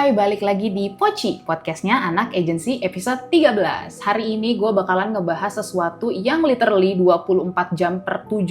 Hai, balik lagi di Poci, podcastnya Anak Agency episode 13. Hari ini gue bakalan ngebahas sesuatu yang literally 24 jam per 7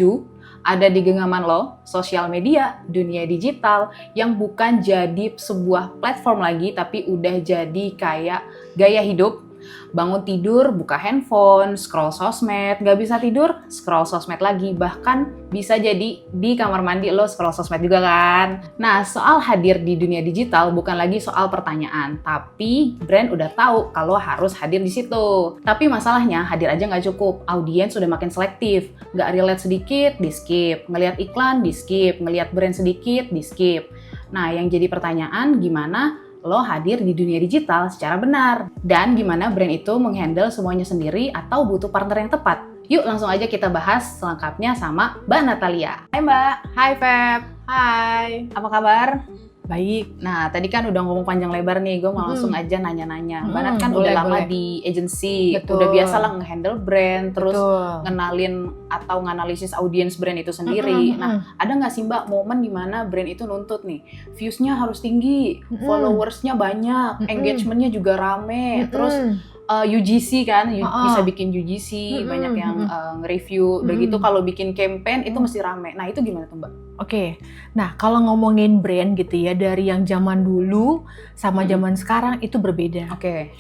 ada di genggaman lo, sosial media, dunia digital, yang bukan jadi sebuah platform lagi, tapi udah jadi kayak gaya hidup. Bangun tidur, buka handphone, scroll sosmed, nggak bisa tidur, scroll sosmed lagi, bahkan bisa jadi di kamar mandi lo scroll sosmed juga kan. Nah, soal hadir di dunia digital bukan lagi soal pertanyaan, tapi brand udah tahu kalau harus hadir di situ. Tapi masalahnya hadir aja nggak cukup, audiens sudah makin selektif, nggak relate sedikit, di skip, ngelihat iklan, di skip, ngelihat brand sedikit, di skip. Nah, yang jadi pertanyaan gimana lo hadir di dunia digital secara benar. Dan gimana brand itu menghandle semuanya sendiri atau butuh partner yang tepat. Yuk langsung aja kita bahas selengkapnya sama Mbak Natalia. Hai Mbak. Hai Feb. Hai. Apa kabar? Baik. Nah, tadi kan udah ngomong panjang lebar nih, gue mau langsung aja nanya-nanya. Mbak Nat kan Boleh, udah lama boleh. di agency, Betul. udah biasa lah nge-handle brand, terus Betul. ngenalin atau nganalisis audiens brand itu sendiri. Nah, ada nggak sih Mbak momen dimana brand itu nuntut nih, views-nya harus tinggi, followers-nya banyak, engagement-nya juga rame, terus UGC kan, bisa bikin UGC, banyak yang nge-review, udah gitu kalau bikin campaign itu mesti rame. Nah itu gimana tuh Mbak? Oke. Nah, kalau ngomongin brand gitu ya, dari yang zaman dulu sama zaman sekarang itu berbeda. Oke.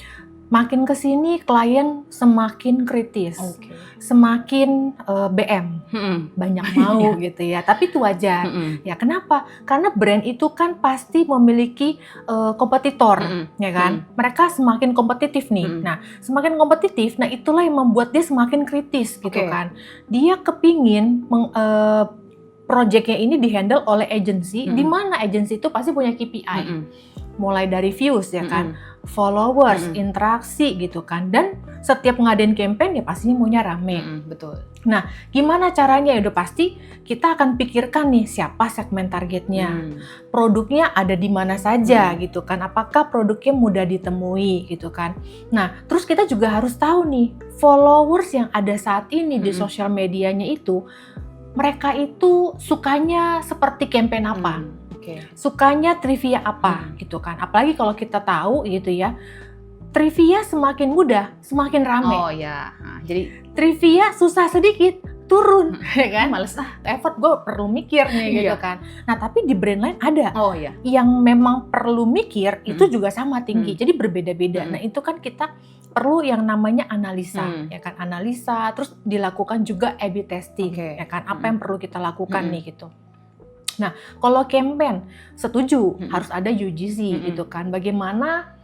Makin kesini klien semakin kritis, semakin BM, banyak mau gitu ya. Tapi itu wajar. Ya kenapa? Karena brand itu kan pasti memiliki kompetitor, ya kan? Mereka semakin kompetitif nih. Nah, semakin kompetitif, nah itulah yang membuat dia semakin kritis gitu kan. Dia kepingin projectnya ini dihandle oleh agency, di mana agency itu pasti punya KPI. Mulai dari views ya kan, followers, interaksi gitu kan, dan setiap ngadain campaign ya pastinya maunya rame. Betul. Nah, gimana caranya? Ya udah pasti kita akan pikirkan nih siapa segmen targetnya, produknya ada di mana saja gitu kan, apakah produknya mudah ditemui gitu kan. Nah, terus kita juga harus tahu nih followers yang ada saat ini di sosial medianya itu, mereka itu sukanya seperti campaign apa. Sukanya trivia apa gitu kan. Apalagi kalau kita tahu gitu ya, trivia semakin mudah, semakin rame. Oh ya, jadi trivia susah sedikit, turun, ya kan? Males effort gue perlu mikir nih gitu kan. Nah tapi di brand lain ada yang memang perlu mikir, itu juga sama tinggi, jadi berbeda-beda. Nah itu kan kita perlu yang namanya analisa, ya kan? Analisa, terus dilakukan juga A/B testing, ya kan? Apa yang perlu kita lakukan nih gitu. Nah, kalau campaign, setuju harus ada UGC gitu kan. Bagaimana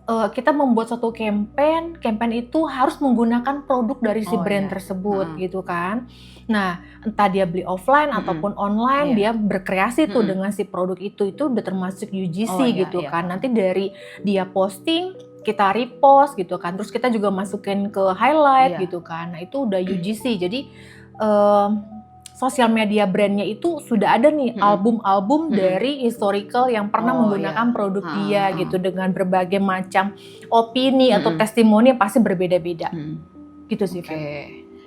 kita membuat suatu campaign itu harus menggunakan produk dari si brand tersebut gitu kan. Nah, entah dia beli offline ataupun online, dia berkreasi tuh dengan si produk itu udah termasuk UGC gitu kan. Nanti dari dia posting, kita repost gitu kan. Terus kita juga masukin ke highlight gitu kan. Nah, itu udah UGC. Jadi sosial media brandnya itu sudah ada nih album-album dari historical yang pernah menggunakan produk dia gitu, dengan berbagai macam opini atau testimoni yang pasti berbeda-beda. Gitu sih.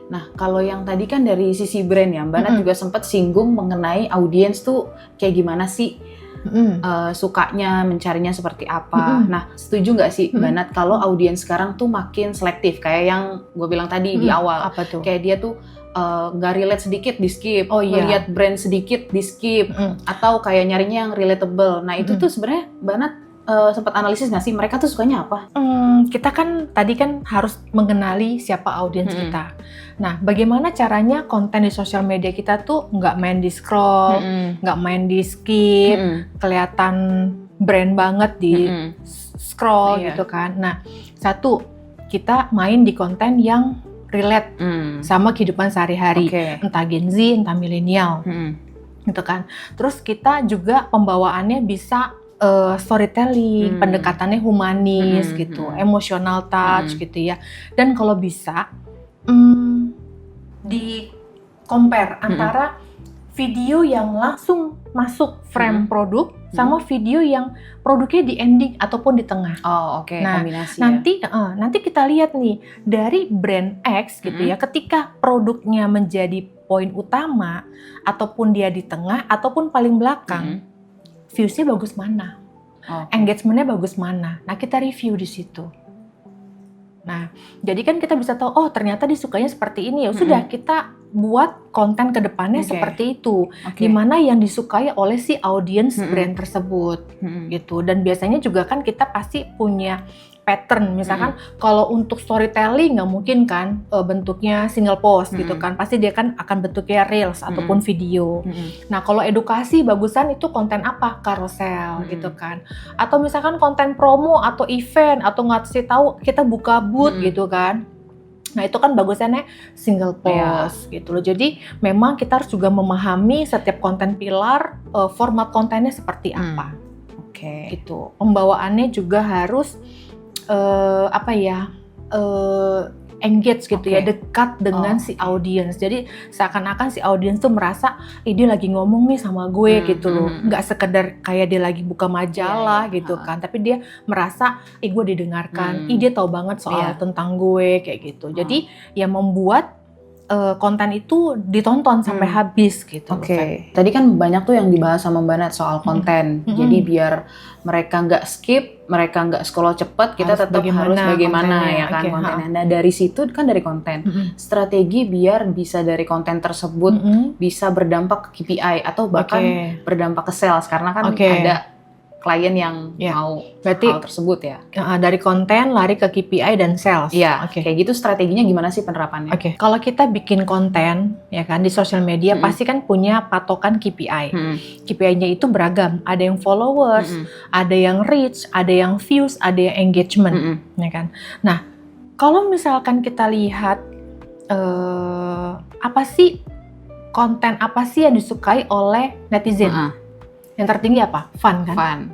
Nah kalau yang tadi kan dari sisi brand ya, Mbak Nat juga sempat singgung mengenai audiens tuh kayak gimana sih, sukanya, mencarinya seperti apa. Nah setuju nggak sih Mbak Nat kalau audiens sekarang tuh makin selektif, kayak yang gue bilang tadi di awal. Apa tuh? Kayak dia tuh nggak relate sedikit di skip, ngeliat brand sedikit di skip, atau kayak nyarinya yang relatable. Nah itu tuh sebenarnya Mbak Nat sempat analisis nggak sih mereka tuh sukanya apa? Kita kan tadi kan harus mengenali siapa audiens kita. Nah bagaimana caranya konten di sosial media kita tuh nggak main di scroll, nggak main di skip, kelihatan brand banget di scroll gitu kan. Nah satu, kita main di konten yang relate sama kehidupan sehari-hari, entah Gen Z, entah milenial, gitu kan. Terus kita juga pembawaannya bisa storytelling, pendekatannya humanis gitu, emotional touch gitu ya. Dan kalau bisa di compare antara video yang langsung masuk frame produk sama video yang produknya di ending ataupun di tengah. Nah, kombinasi nanti kita lihat nih dari brand X gitu ya, ketika produknya menjadi poin utama ataupun dia di tengah ataupun paling belakang, views-nya bagus mana? Engagementnya bagus mana. Nah, kita review di situ. Nah, jadi kan kita bisa tahu, oh ternyata disukanya seperti ini. Ya sudah, kita buat konten ke depannya seperti itu. Di mana yang disukai oleh si audiens brand tersebut gitu. Dan biasanya juga kan kita pasti punya pattern. Misalkan kalau untuk storytelling nggak mungkin kan bentuknya single post gitu kan. Pasti dia kan akan bentuknya reels ataupun video. Nah, kalau edukasi bagusan itu konten apa? Carousel gitu kan. Atau misalkan konten promo atau event atau ngasih tahu kita buka booth gitu kan. Nah, itu kan bagusannya single post gitu loh. Jadi memang kita harus juga memahami setiap konten pilar, format kontennya seperti apa. Gitu. Pembawaannya juga harus engage gitu ya, dekat dengan si audiens. Jadi seakan-akan si audiens tuh merasa, dia lagi ngomong nih sama gue gitu loh. Nggak sekedar kayak dia lagi buka majalah gitu kan, tapi dia merasa, gue didengarkan, dia tahu banget soal tentang gue kayak gitu. Jadi ya membuat konten itu ditonton sampai habis gitu. Tadi kan banyak tuh yang dibahas sama Mbak Nat soal konten. Jadi biar mereka nggak skip, mereka nggak scroll cepet, kita tetap harus bagaimana ya kan kontennya. Nah, dari situ kan dari konten. Strategi biar bisa dari konten tersebut bisa berdampak ke KPI atau bahkan berdampak ke sales, karena kan ada klien yang mau berarti hal tersebut ya. Dari konten lari ke KPI dan sales. Iya, kayak gitu strateginya gimana sih penerapannya? Kalau kita bikin konten ya kan di sosial media pasti kan punya patokan KPI. KPI-nya itu beragam. Ada yang followers, ada yang reach, ada yang views, ada yang engagement, ya kan. Nah, kalau misalkan kita lihat konten apa sih yang disukai oleh netizen? Yang tertinggi apa? Fun kan?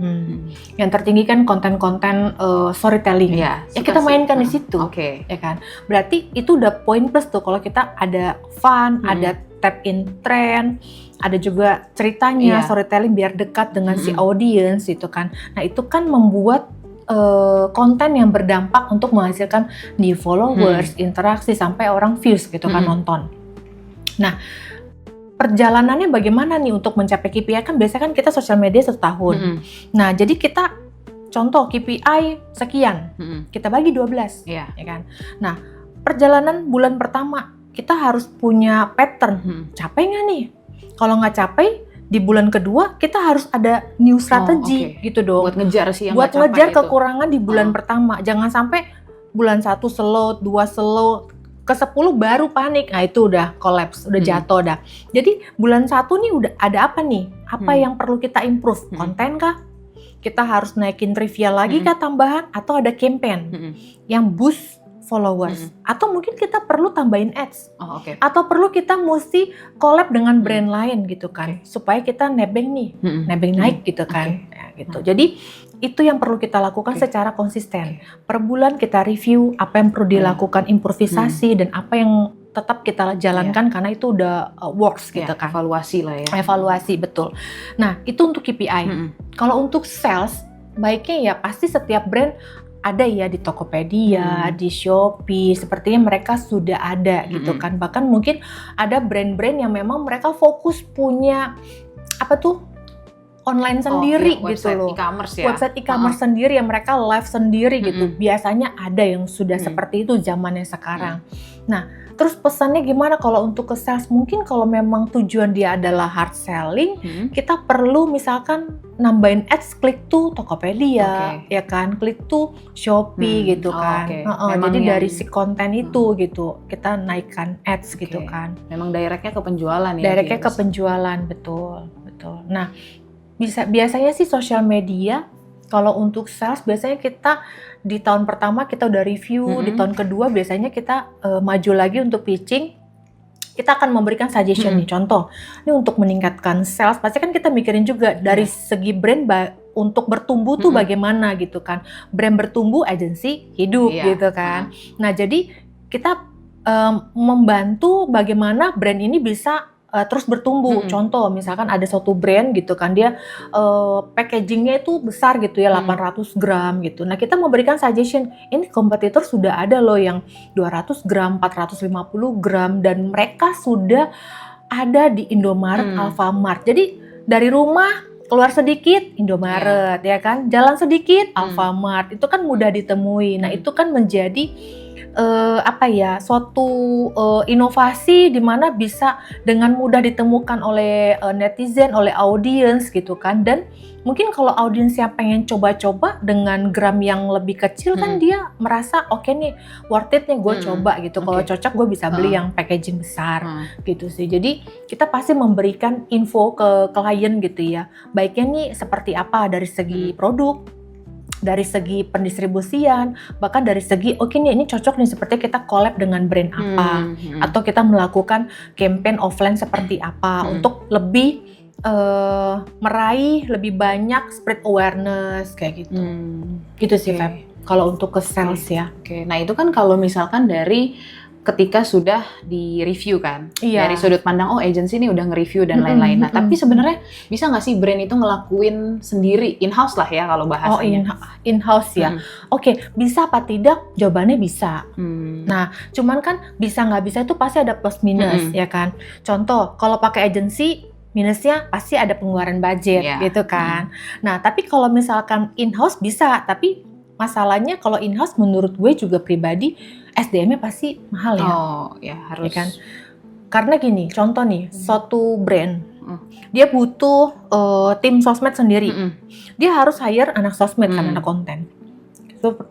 Yang tertinggi kan konten-konten storytelling. Ya kita mainkan di situ, ya kan? Berarti itu udah poin plus tuh kalau kita ada fun, ada tap in trend, ada juga ceritanya storytelling biar dekat dengan si audience itu kan. Nah itu kan membuat konten yang berdampak untuk menghasilkan new followers, interaksi sampai orang views gitu kan nonton. Nah, perjalanannya bagaimana nih untuk mencapai KPI? Kan biasanya kan kita sosial media 1 tahun. Nah, jadi kita contoh KPI sekian, kita bagi 12, ya kan? Nah, perjalanan bulan pertama kita harus punya pattern. Capek nggak nih? Kalau nggak capek, di bulan kedua kita harus ada new strategy gitu dong. Buat ngejar sih yang buat ngejar kekurangan di bulan pertama. Jangan sampai bulan 1 slow, 2 slow, ke 10 baru panik. Nah itu udah collapse, udah jatuh dah. Jadi bulan 1 nih udah ada apa nih? Apa yang perlu kita improve? Konten kah? Kita harus naikin trivia lagi kah tambahan? Atau ada campaign yang boost followers? Atau mungkin kita perlu tambahin ads? Atau perlu kita mesti collab dengan brand lain gitu kan? Supaya kita nebeng nih, nebeng naik gitu kan? Ya, gitu. Jadi itu yang perlu kita lakukan secara konsisten. Per bulan kita review apa yang perlu dilakukan, improvisasi dan apa yang tetap kita jalankan karena itu udah works gitu kan. Evaluasi lah ya. Evaluasi, betul. Nah, itu untuk KPI. Kalau untuk sales, baiknya ya pasti setiap brand ada ya di Tokopedia, di Shopee, sepertinya mereka sudah ada gitu kan. Bahkan mungkin ada brand-brand yang memang mereka fokus punya online sendiri gitu loh. Website e-commerce sendiri yang mereka live sendiri gitu. Biasanya ada yang sudah seperti itu zamannya sekarang. Nah, terus pesannya gimana kalau untuk ke sales? Mungkin kalau memang tujuan dia adalah hard selling, kita perlu misalkan nambahin ads, klik tuh Tokopedia, ya kan? Klik tuh Shopee gitu kan. Jadi dari si konten itu gitu, kita naikkan ads gitu kan. Memang directnya ke penjualan ya? Directnya ke penjualan, betul. Nah, biasanya sih sosial media kalau untuk sales biasanya kita di tahun pertama kita udah review, di tahun kedua biasanya kita maju lagi untuk pitching. Kita akan memberikan suggestion nih, contoh, ini untuk meningkatkan sales, pasti kan kita mikirin juga dari segi brand untuk bertumbuh tuh bagaimana gitu kan. Brand bertumbuh, agensi hidup gitu kan. Nah jadi kita membantu bagaimana brand ini bisa terus bertumbuh. Contoh misalkan ada suatu brand gitu kan, dia packagingnya itu besar gitu ya, 800 gram gitu. Nah kita memberikan suggestion, ini kompetitor sudah ada loh yang 200 gram, 450 gram dan mereka sudah ada di Indomaret, Alfamart. Jadi dari rumah keluar sedikit Indomaret ya kan, jalan sedikit Alfamart, itu kan mudah ditemui. Nah itu kan menjadi suatu inovasi di mana bisa dengan mudah ditemukan oleh netizen, oleh audiens gitu kan. Dan mungkin kalau audiens yang pengen coba-coba dengan gram yang lebih kecil kan dia merasa oke nih, worth it nih gue coba gitu. Kalau cocok gue bisa beli yang packaging besar gitu sih. Jadi kita pasti memberikan info ke klien gitu ya. Baiknya nih seperti apa dari segi produk, dari segi pendistribusian, bahkan dari segi oke nih ini cocok nih seperti kita collab dengan brand apa, atau kita melakukan campaign offline seperti apa untuk lebih meraih lebih banyak spread awareness kayak gitu. Gitu sih Feb. Kalau untuk ke sales ya. Nah itu kan kalau misalkan dari ketika sudah di-review kan, dari sudut pandang agency ini udah nge-review dan lain-lain. Nah tapi sebenarnya bisa nggak sih brand itu ngelakuin sendiri in-house lah ya kalau bahasanya? In-house ya. Oke, bisa apa tidak? Jawabannya bisa. Nah, cuman kan bisa nggak bisa itu pasti ada plus minus ya kan. Contoh, kalau pakai agency minusnya pasti ada pengeluaran budget gitu kan. Nah, tapi kalau misalkan in-house bisa, tapi masalahnya kalau in-house menurut gue juga pribadi SDM-nya pasti mahal ya. Harus. Ya kan? Karena gini, contoh nih, suatu brand dia butuh tim sosmed sendiri. Dia harus hire anak sosmed kan, anak konten.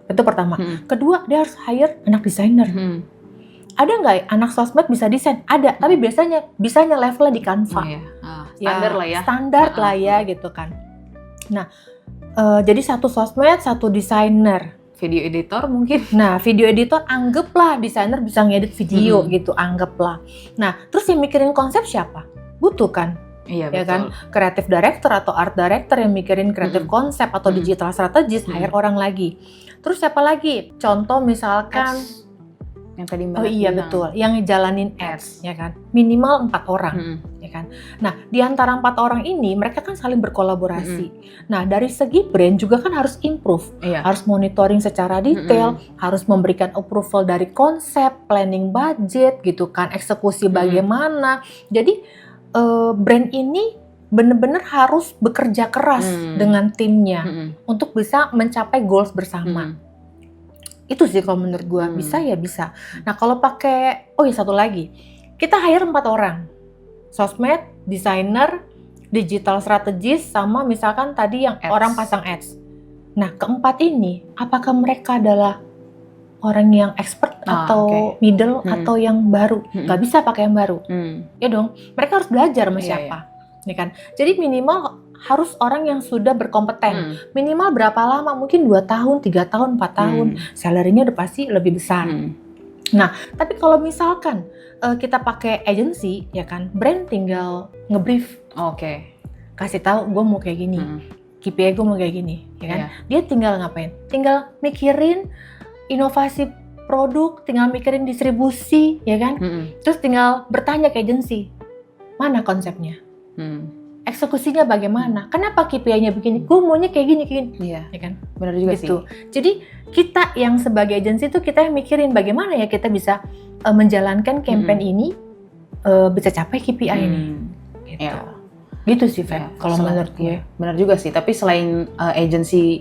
Itu pertama. Kedua, dia harus hire anak desainer. Ada nggak anak sosmed bisa desain? Ada, tapi biasanya bisanya levelnya di Canva. Standar lah ya. Standar lah ya gitu kan. Nah, jadi satu sosmed, satu desainer. Video editor mungkin. Nah, video editor anggaplah desainer bisa ngedit video gitu, anggaplah. Nah, terus yang mikirin konsep siapa? Butuh kan? Iya, ya betul. Kan? Creative director atau art director yang mikirin creative konsep atau digital strategist, hire orang lagi. Terus siapa lagi? Contoh misalkan yang tadi Mbak bilang. Betul, yang jalanin ads ya kan. Minimal 4 orang ya kan. Nah, di antara 4 orang ini mereka kan saling berkolaborasi. Nah, dari segi brand juga kan harus improve. Harus monitoring secara detail, harus memberikan approval dari konsep, planning budget gitu kan, eksekusi bagaimana. Jadi brand ini benar-benar harus bekerja keras dengan timnya untuk bisa mencapai goals bersama. Itu sih kalau menurut gue, bisa ya bisa. Nah kalau pakai, satu lagi, kita hire 4 orang. Sosmed, desainer, digital strategist, sama misalkan tadi yang ads. Orang pasang ads. Nah keempat ini, apakah mereka adalah orang yang expert atau middle atau yang baru? Gak bisa pakai yang baru. Ya dong, mereka harus belajar sama siapa. Ya kan? Jadi minimal harus orang yang sudah berkompeten. Minimal berapa lama? Mungkin 2 tahun, 3 tahun, 4 tahun. Salary-nya udah pasti lebih besar. Nah, tapi kalau misalkan kita pakai agency, ya kan, brand tinggal ngebrief. Kasih tahu gue mau kayak gini. KPI gue mau kayak gini, ya kan? Dia tinggal ngapain? Tinggal mikirin inovasi produk, tinggal mikirin distribusi, ya kan? Terus tinggal bertanya ke agency, mana konsepnya? Eksekusinya bagaimana? Kenapa KPI-nya begini? Gue maunya kayak gini. Ya kan? Benar juga gitu. sih. Jadi kita yang sebagai agensi itu kita yang mikirin bagaimana ya kita bisa menjalankan campaign ini bisa capai KPI ini. Gitu. Gitu sih, Feb. Kalau menurut gue. Benar juga sih. Tapi selain agensi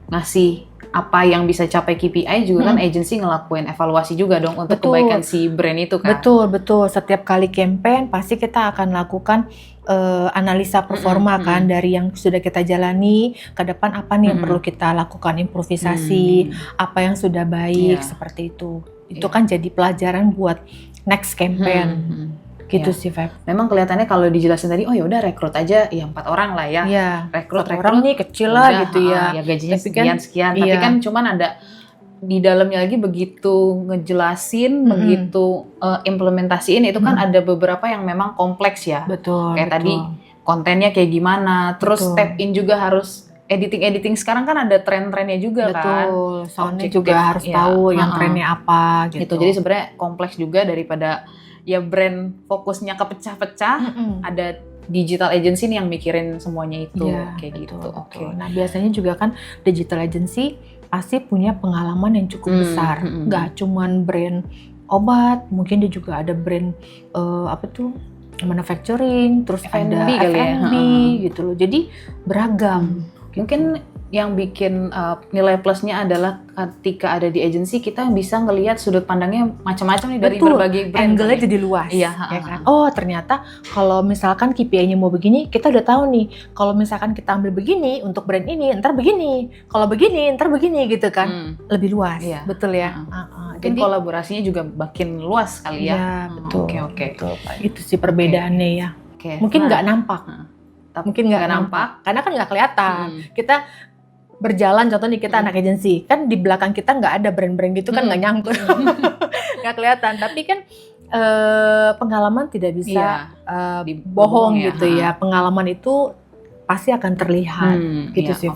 ngasih apa yang bisa capai KPI juga kan agensi ngelakuin evaluasi juga dong untuk kebaikan si brand itu kan. Betul. Setiap kali campaign pasti kita akan lakukan analisa performa kan dari yang sudah kita jalani ke depan, apa nih yang perlu kita lakukan improvisasi, apa yang sudah baik seperti itu. Itu kan jadi pelajaran buat next campaign. Gitu sih, Feb. Memang kelihatannya kalau dijelasin tadi, ya udah rekrut aja, 4 orang lah ya. Rekrut orang nih kecil lah gitu ya. Ya gajinya sekian. Tapi kan cuman ada di dalamnya lagi begitu ngejelasin, begitu implementasiin itu kan ada beberapa yang memang kompleks ya. Kayak tadi kontennya kayak gimana, terus tap in juga harus editing sekarang kan ada tren-trennya juga kan. Soundnya juga harus tahu yang trennya apa gitu. Jadi sebenarnya kompleks juga daripada ya brand fokusnya kepecah-pecah, ada digital agency nih yang mikirin semuanya itu kayak gitu. Nah biasanya juga kan digital agency pasti punya pengalaman yang cukup besar. Gak cuman brand obat, mungkin dia juga ada brand manufacturing, terus F&B ada kali ya? F&B gitu loh. Jadi beragam. Mungkin yang bikin nilai plusnya adalah ketika ada di agency kita bisa ngelihat sudut pandangnya macam-macam nih dari berbagai brand. Angle-nya jadi luas. Iya, ya kan? Oh, ternyata kalau misalkan KPI-nya mau begini, kita udah tahu nih. Kalau misalkan kita ambil begini untuk brand ini, ntar begini. Kalau begini, ntar begini gitu kan. Lebih luas. Iya. Betul ya. Jadi kolaborasinya juga makin luas kali ya. Iya, betul. Oke. Itu sih perbedaannya ya. Mungkin nggak nampak. Mungkin nggak nampak karena kan nggak kelihatan. Kita berjalan, contohnya kita anak agensi, kan di belakang kita nggak ada brand-brand gitu kan, nggak nyangkut, nggak kelihatan. Tapi kan pengalaman tidak bisa bohong gitu ya. Pengalaman itu pasti akan terlihat gitu sih.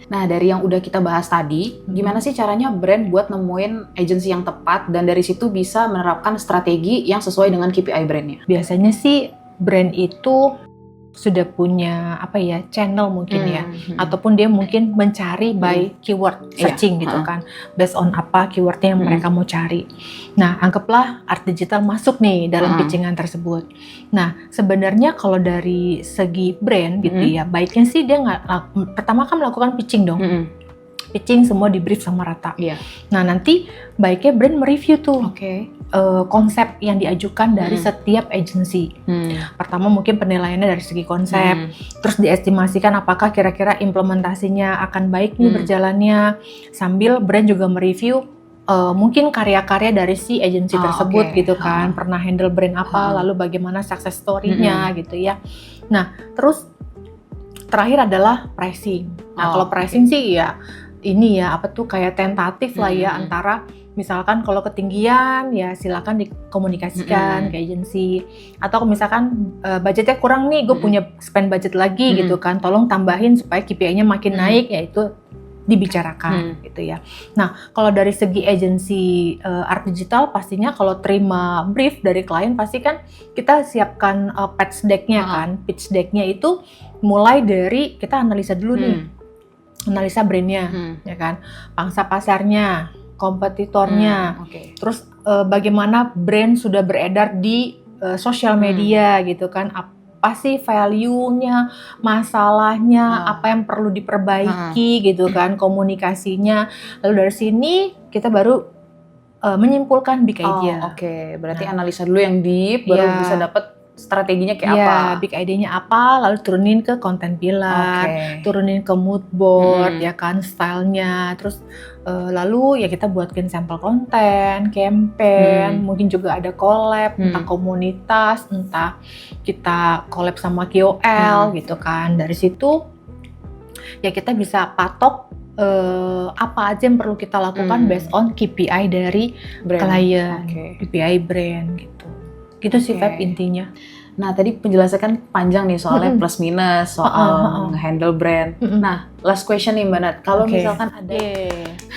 Nah, dari yang udah kita bahas tadi, gimana sih caranya brand buat nemuin agensi yang tepat dan dari situ bisa menerapkan strategi yang sesuai dengan KPI brandnya? Biasanya sih brand itu sudah punya channel mungkin ya, ataupun dia mungkin mencari by keyword searching gitu kan, based on apa keywordnya yang mereka mau cari. Nah, anggaplah art digital masuk nih dalam pitchingan tersebut. Nah, sebenarnya kalau dari segi brand gitu ya, baiknya sih dia pertama kan melakukan pitching dong. Pitching semua di brief sama rata. Nah, nanti baiknya brand mereview tuh konsep yang diajukan dari setiap agensi. Pertama mungkin penilaiannya dari segi konsep, terus diestimasikan apakah kira-kira implementasinya akan baik nih berjalannya, sambil brand juga mereview mungkin karya-karya dari si agensi tersebut gitu kan, pernah handle brand apa, lalu bagaimana success story-nya gitu ya. Nah, terus terakhir adalah pricing. Nah, kalau pricing sih ya ini ya kayak tentatif lah ya, antara misalkan kalau ketinggian ya silakan dikomunikasikan ke agensi, atau misalkan budgetnya kurang nih, gue punya spend budget lagi gitu kan, tolong tambahin supaya KPI-nya makin naik, yaitu dibicarakan gitu ya. Nah, kalau dari segi agensi art digital pastinya kalau terima brief dari klien pasti kan kita siapkan pitch deck-nya kan. Pitch deck-nya itu mulai dari kita analisa dulu nih. Analisa brandnya, ya kan, pangsa pasarnya, kompetitornya, terus bagaimana brand sudah beredar di sosial media gitu kan, apa sih value-nya, masalahnya, apa yang perlu diperbaiki gitu kan, komunikasinya. Lalu dari sini kita baru menyimpulkan big idea. Berarti analisa dulu yang deep, baru bisa dapat strateginya kayak apa? Big idenya apa, lalu turunin ke konten pilar, turunin ke mood board, ya kan, stylenya, terus lalu ya kita buatkan sampel konten, campaign, mungkin juga ada collab, entah komunitas, entah kita collab sama KOL gitu kan. Dari situ ya kita bisa patok apa aja yang perlu kita lakukan based on KPI dari klien, KPI brand gitu. Gitu sih Feb intinya. Nah, tadi penjelasan kan panjang nih soalnya plus minus, soal handle brand. Nah, last question nih Mbak Nat. Kalau misalkan ada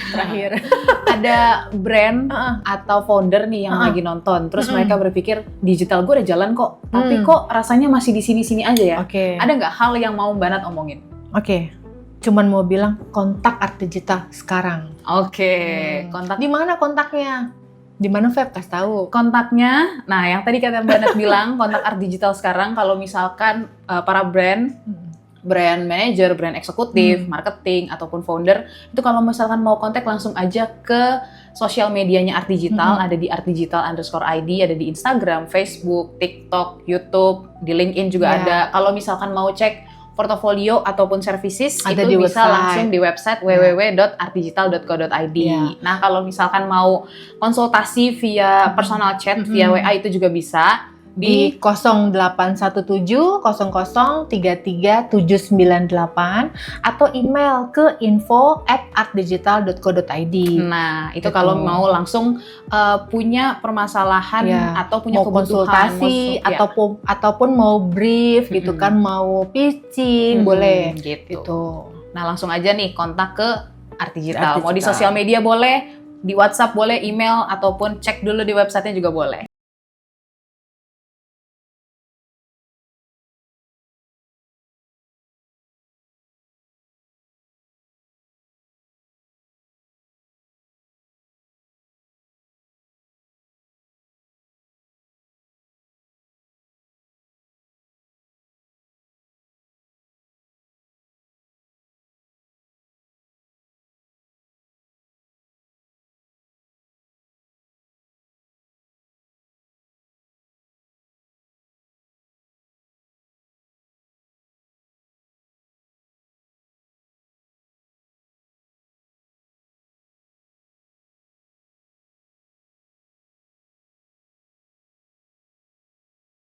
terakhir ada brand atau founder nih yang lagi nonton, terus mereka berpikir digital gue udah jalan kok, tapi kok rasanya masih di sini-sini aja ya. Ada nggak hal yang mau Mbak Nat omongin? Cuman mau bilang kontak art digital sekarang. Kontak di mana kontaknya? Di mana Feb? Kasih tahu. Kontaknya, nah yang tadi kata Mbak Nat bilang, kontak art digital sekarang kalau misalkan para brand manager, brand eksekutif, marketing, ataupun founder, itu kalau misalkan mau kontak langsung aja ke sosial medianya Art Digital, ada di @digital_id, ada di Instagram, Facebook, TikTok, YouTube, di LinkedIn juga ada. Kalau misalkan mau cek portofolio ataupun services ada itu di bisa website. langsung di website www.artdigital.co.id. Nah, kalau misalkan mau konsultasi via personal chat via WA itu juga bisa di 0817 00 33 798 atau email ke info@artdigital.co.id. Nah, itu kalau mau langsung punya permasalahan atau punya mau kebutuhan konsultasi ataupun mau brief gitu kan, mau pitching boleh gitu. Nah, langsung aja nih kontak ke Art Digital. Mau di sosial media boleh, di WhatsApp boleh, email ataupun cek dulu di websitenya juga boleh.